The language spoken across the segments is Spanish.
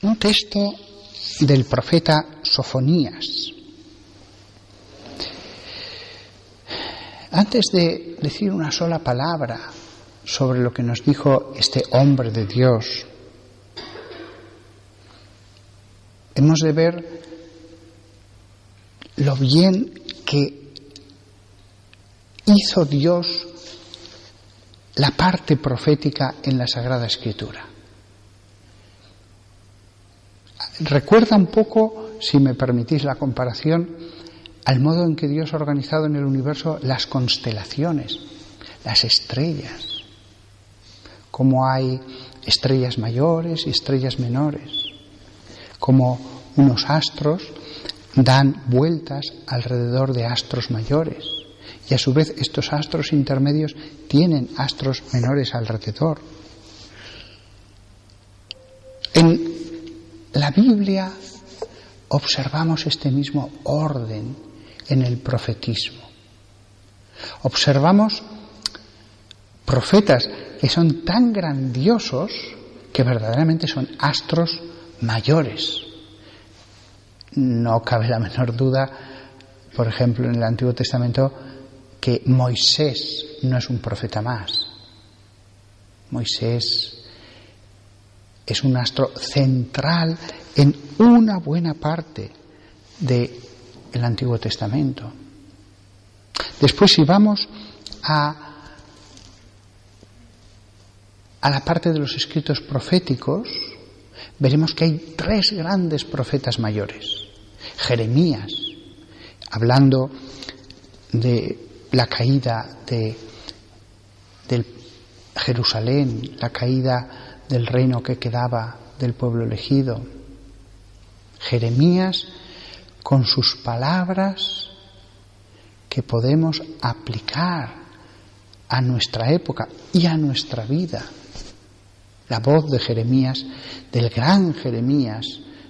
un texto del profeta Sofonías. Antes de decir una sola palabra sobre lo que nos dijo este hombre de Dios, hemos de ver lo bien que hizo Dios la parte profética en la Sagrada Escritura. Recuerda un poco, si me permitís la comparación, al modo en que Dios ha organizado en el universo las constelaciones, las estrellas, como hay estrellas mayores y estrellas menores, como unos astros dan vueltas alrededor de astros mayores y a su vez estos astros intermedios tienen astros menores alrededor. En la Biblia observamos este mismo orden en el profetismo. Observamos profetas que son tan grandiosos que verdaderamente son astros mayores. No cabe la menor duda, por ejemplo, en el Antiguo Testamento, que Moisés no es un profeta más. Moisés es un astro central en una buena parte del Antiguo Testamento. Después, si vamos a la parte de los escritos proféticos, veremos que hay tres grandes profetas mayores. Jeremías, hablando de la caída de Jerusalén, la caída del reino que quedaba del pueblo elegido. Jeremías, con sus palabras que podemos aplicar a nuestra época y a nuestra vida. La voz de Jeremías, del gran Jeremías,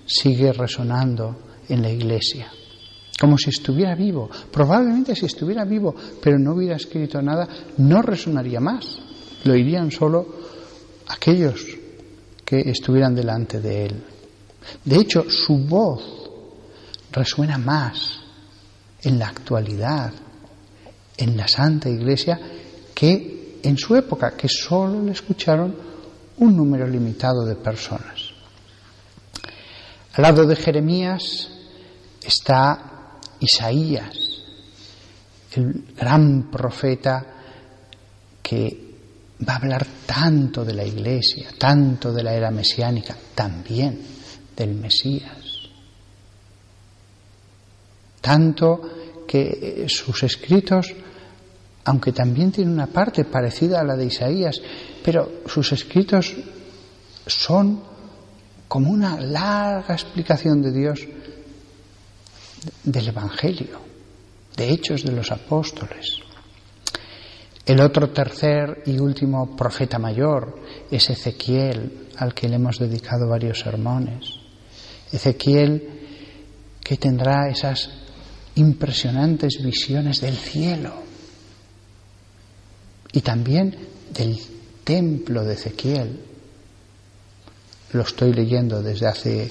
sigue resonando en la Iglesia, como si estuviera vivo. Probablemente si estuviera vivo, pero no hubiera escrito nada, no resonaría más. Lo oirían solo aquellos que estuvieran delante de él. De hecho, su voz resuena más en la actualidad, en la Santa Iglesia, que en su época, que solo le escucharon un número limitado de personas. Al lado de Jeremías está Isaías, el gran profeta que va a hablar tanto de la Iglesia, tanto de la era mesiánica, también del Mesías. Tanto que sus escritos, aunque también tienen una parte parecida a la de Isaías, pero sus escritos son como una larga explicación de Dios del Evangelio, de Hechos de los Apóstoles. El otro tercer y último profeta mayor es Ezequiel, al que le hemos dedicado varios sermones. Ezequiel, que tendrá esas impresionantes visiones del cielo y también del templo de Ezequiel. Lo estoy leyendo desde hace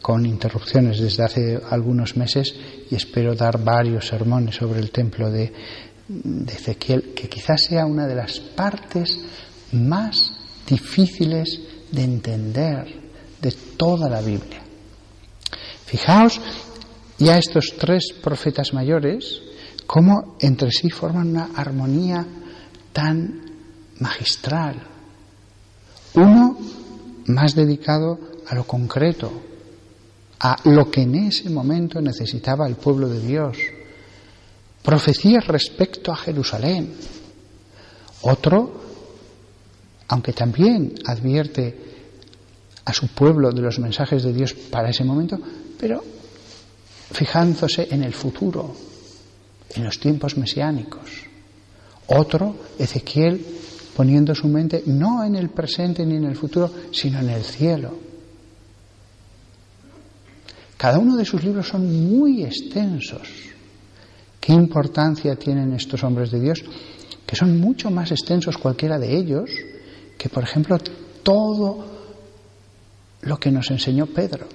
con interrupciones desde hace algunos meses y espero dar varios sermones sobre el templo de Ezequiel, que quizás sea una de las partes más difíciles de entender de toda la Biblia. Fijaos ya estos tres profetas mayores cómo entre sí forman una armonía tan magistral. Uno más dedicado a lo concreto, a lo que en ese momento necesitaba el pueblo de Dios. Profecías respecto a Jerusalén. Otro, aunque también advierte a su pueblo de los mensajes de Dios para ese momento, pero fijándose en el futuro, en los tiempos mesiánicos. Otro, Ezequiel, poniendo su mente no en el presente ni en el futuro, sino en el cielo. Cada uno de sus libros son muy extensos. ¿Qué importancia tienen estos hombres de Dios? Que son mucho más extensos cualquiera de ellos que, por ejemplo, todo lo que nos enseñó Pedro,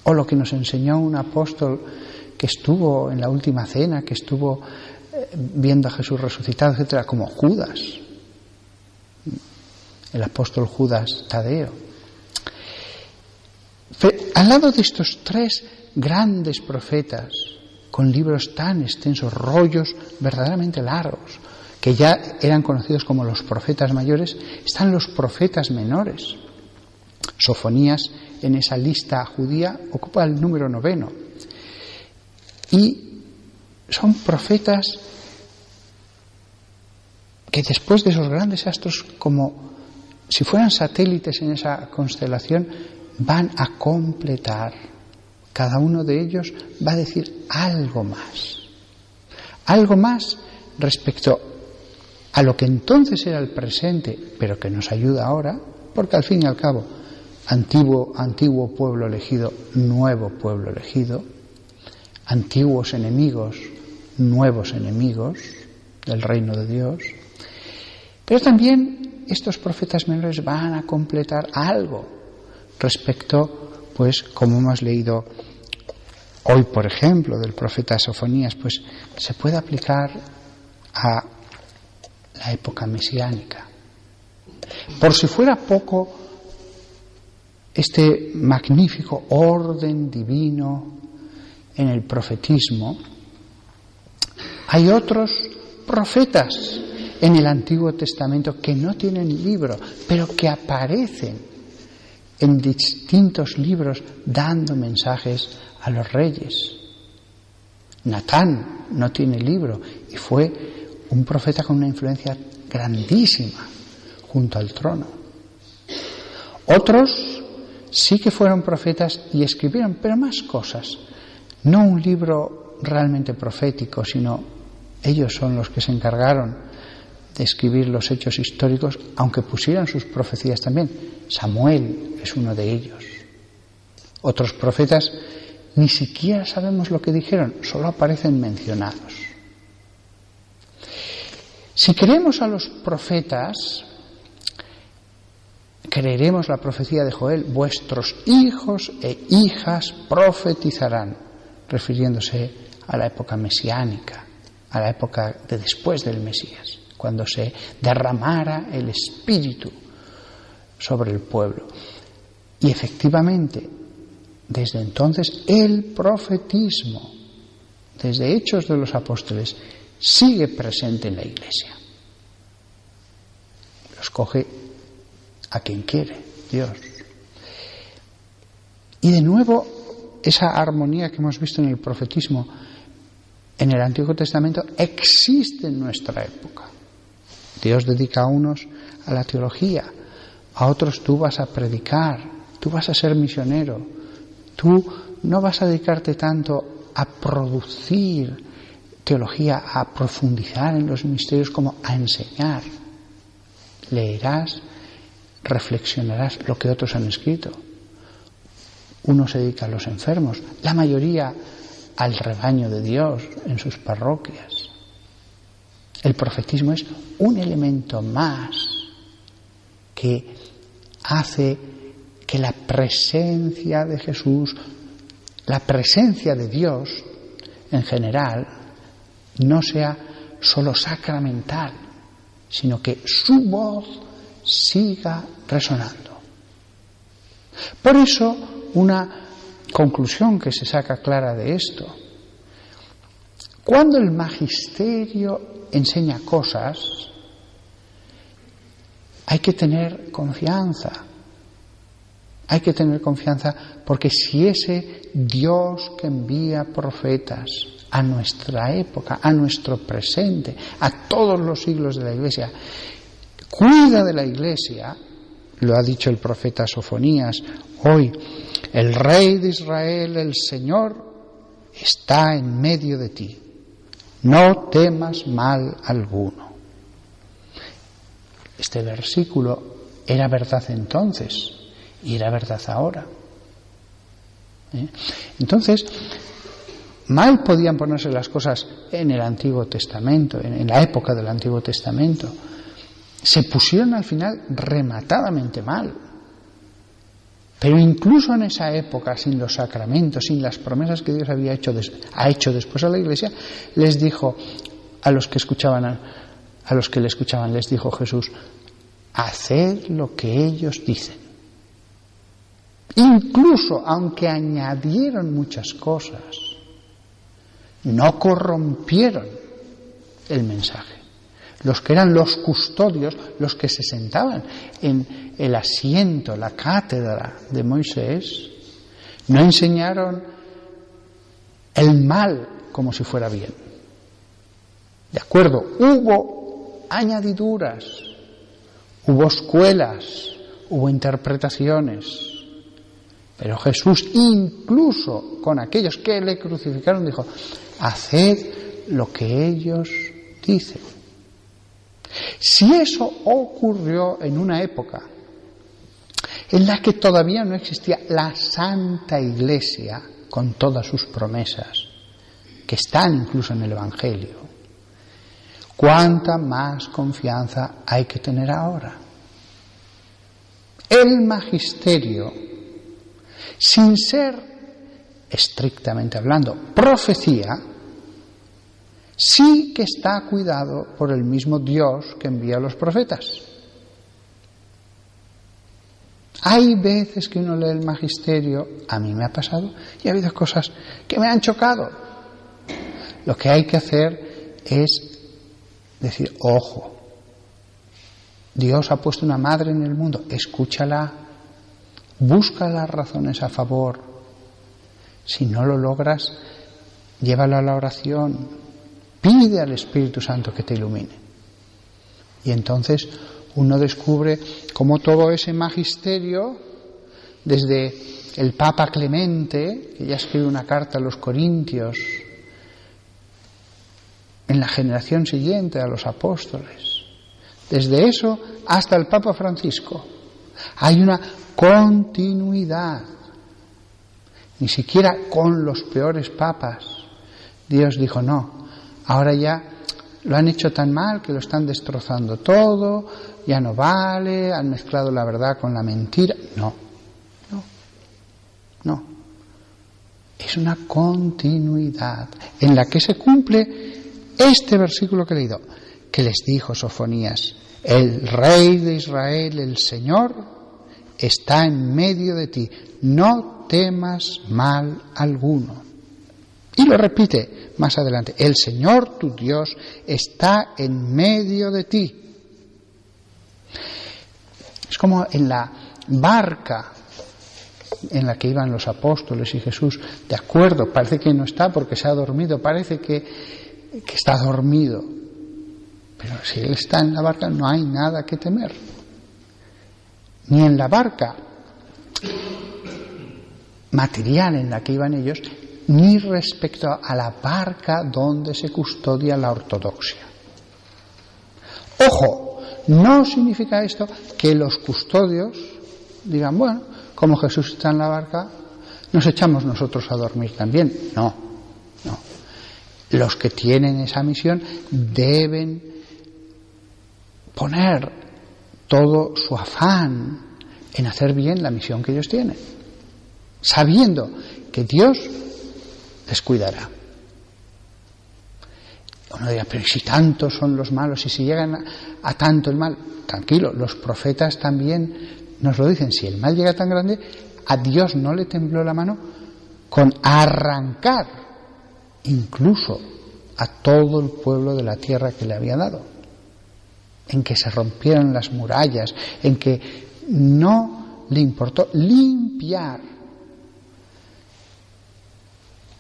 o lo que nos enseñó un apóstol que estuvo en la última cena, que estuvo viendo a Jesús resucitado, etcétera, como Judas, el apóstol Judas Tadeo. Al lado de estos tres grandes profetas, con libros tan extensos, rollos verdaderamente largos, que ya eran conocidos como los profetas mayores, están los profetas menores. Sofonías, en esa lista judía, ocupa el número 9. Y son profetas que después de esos grandes astros, como si fueran satélites en esa constelación, van a completar. Cada uno de ellos va a decir algo más respecto a lo que entonces era el presente, pero que nos ayuda ahora, porque al fin y al cabo, antiguo pueblo elegido, nuevo pueblo elegido, antiguos enemigos, nuevos enemigos del reino de Dios. Pero también estos profetas menores van a completar algo respecto, pues, como hemos leído hoy, por ejemplo, del profeta Sofonías, pues se puede aplicar a la época mesiánica. Por si fuera poco, este magnífico orden divino en el profetismo, hay otros profetas en el Antiguo Testamento que no tienen libro, pero que aparecen en distintos libros dando mensajes a los reyes. Natán no tiene libro y fue un profeta con una influencia grandísima junto al trono. Otros sí que fueron profetas y escribieron, pero más cosas. No un libro realmente profético, sino ellos son los que se encargaron de escribir los hechos históricos, aunque pusieran sus profecías también. Samuel es uno de ellos. Otros profetas ni siquiera sabemos lo que dijeron, solo aparecen mencionados. Si creemos a los profetas, creeremos la profecía de Joel: vuestros hijos e hijas profetizarán, refiriéndose a la época mesiánica, a la época de después del Mesías, cuando se derramara el Espíritu sobre el pueblo. Y efectivamente, desde entonces el profetismo, desde Hechos de los Apóstoles, sigue presente en la Iglesia. Lo escoge a quien quiere, Dios. Y de nuevo, esa armonía que hemos visto en el profetismo en el Antiguo Testamento existe en nuestra época. Dios dedica a unos a la teología, a otros tú vas a predicar, tú vas a ser misionero, tú no vas a dedicarte tanto a producir teología, a profundizar en los misterios como a enseñar. Leerás, reflexionarás lo que otros han escrito. Uno se dedica a los enfermos, la mayoría al rebaño de Dios en sus parroquias. El profetismo es un elemento más que hace que la presencia de Jesús, la presencia de Dios en general, no sea solo sacramental, sino que su voz siga resonando. Por eso, una conclusión que se saca clara de esto: cuando el magisterio enseña cosas, hay que tener confianza. Hay que tener confianza, porque si ese Dios que envía profetas a nuestra época, a nuestro presente, a todos los siglos de la Iglesia, cuida de la Iglesia, lo ha dicho el profeta Sofonías hoy: el Rey de Israel, el Señor, está en medio de ti, no temas mal alguno. Este versículo era verdad entonces y era verdad ahora. Entonces, mal podían ponerse las cosas en el Antiguo Testamento, en la época del Antiguo Testamento. Se pusieron al final rematadamente mal. Pero incluso en esa época, sin los sacramentos, sin las promesas que Dios ha hecho después a la Iglesia, les dijo a los que le escuchaban, les dijo Jesús: haced lo que ellos dicen. Incluso aunque añadieron muchas cosas, no corrompieron el mensaje. Los que eran los custodios, los que se sentaban en el asiento, la cátedra de Moisés, no enseñaron el mal como si fuera bien. De acuerdo, hubo añadiduras, hubo escuelas, hubo interpretaciones, pero Jesús, incluso con aquellos que le crucificaron, dijo: haced lo que ellos dicen. Si eso ocurrió en una época en la que todavía no existía la Santa Iglesia con todas sus promesas, que están incluso en el Evangelio, ¿cuánta más confianza hay que tener ahora? El magisterio, sin ser estrictamente hablando profecía, sí que está cuidado por el mismo Dios que envía a los profetas. Hay veces que uno lee el magisterio, a mí me ha pasado, y ha habido cosas que me han chocado. Lo que hay que hacer es decir: ojo, Dios ha puesto una madre en el mundo, escúchala, busca las razones a favor. Si no lo logras, llévalo a la oración. Pide al Espíritu Santo que te ilumine. Y entonces uno descubre cómo todo ese magisterio, desde el Papa Clemente, que ya escribe una carta a los Corintios, en la generación siguiente a los apóstoles, desde eso hasta el Papa Francisco, hay una continuidad. Ni siquiera con los peores papas Dios dijo: no, ahora ya lo han hecho tan mal que lo están destrozando todo, ya no vale, han mezclado la verdad con la mentira. No. Es una continuidad en la que se cumple este versículo que he leído, que les dijo Sofonías: el Rey de Israel, el Señor, está en medio de ti, no temas mal alguno. Y lo repite más adelante: el Señor tu Dios está en medio de ti. Es como en la barca en la que iban los apóstoles y Jesús. De acuerdo, parece que no está porque se ha dormido, parece que está dormido. Pero si Él está en la barca, no hay nada que temer. Ni en la barca material en la que iban ellos, ni respecto a la barca donde se custodia la ortodoxia. Ojo, no significa esto que los custodios digan: bueno, como Jesús está en la barca, nos echamos nosotros a dormir también. No. Los que tienen esa misión deben poner todo su afán en hacer bien la misión que ellos tienen, sabiendo que Dios les cuidará. Uno dirá: pero si tantos son los malos y si llegan a tanto el mal, tranquilo, los profetas también nos lo dicen. Si el mal llega tan grande, a Dios no le tembló la mano con arrancar incluso a todo el pueblo de la tierra que le había dado, en que se rompieron las murallas, en que no le importó limpiar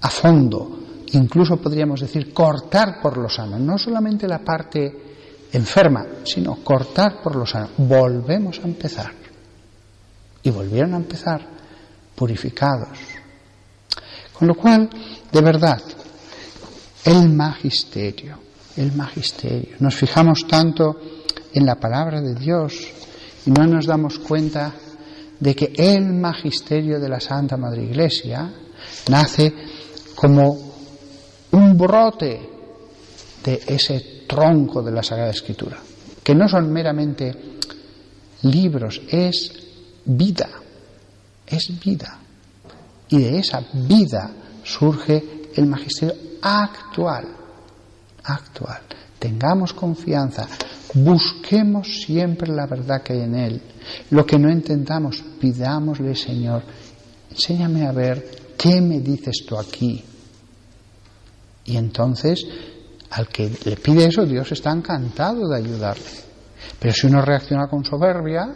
a fondo, incluso podríamos decir cortar por lo sano, no solamente la parte enferma, sino cortar por lo sano. Volvemos a empezar. Y volvieron a empezar purificados. Con lo cual, de verdad, el magisterio. Nos fijamos tanto en la palabra de Dios y no nos damos cuenta de que el magisterio de la Santa Madre Iglesia nace como un brote de ese tronco de la Sagrada Escritura, que no son meramente libros, es vida. es vida. Y de esa vida surge el magisterio actual. Tengamos confianza, busquemos siempre la verdad que hay en él. Lo que no entendamos, pidámosle, Señor, enséñame a ver qué me dices tú aquí. Y entonces, al que le pide eso, Dios está encantado de ayudarle. Pero si uno reacciona con soberbia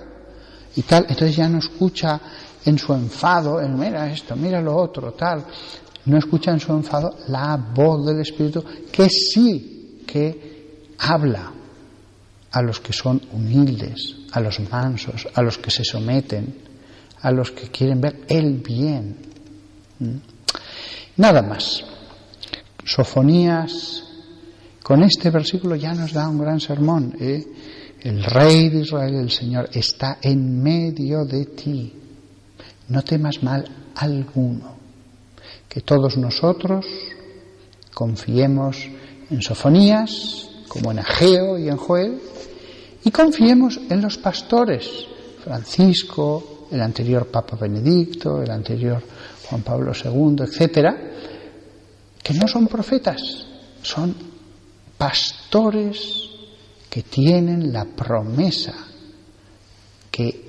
y tal, entonces ya no escucha en su enfado, mira esto, mira lo otro, tal. No escucha en su enfado la voz del Espíritu, que sí que habla a los que son humildes, a los mansos, a los que se someten, a los que quieren ver el bien. Nada más. Sofonías, con este versículo ya nos da un gran sermón. El Rey de Israel, el Señor, está en medio de ti. No temas mal alguno. Que todos nosotros confiemos en Sofonías, como en Ageo y en Joel, y confiemos en los pastores, Francisco, el anterior Papa Benedicto, el anterior Juan Pablo II, etcétera, que no son profetas, son pastores que tienen la promesa que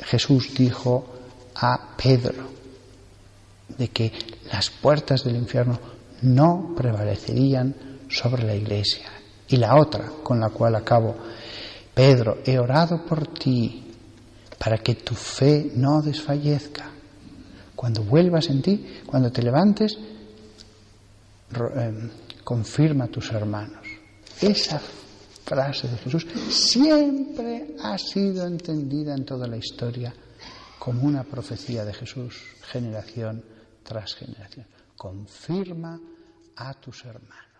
Jesús dijo a Pedro, de que las puertas del infierno no prevalecerían sobre la Iglesia. Y la otra, con la cual acabo: Pedro, he orado por ti para que tu fe no desfallezca. Cuando vuelvas en ti, cuando te levantes, confirma a tus hermanos. Esa frase de Jesús siempre ha sido entendida en toda la historia como una profecía de Jesús, generación tras generación. Confirma a tus hermanos.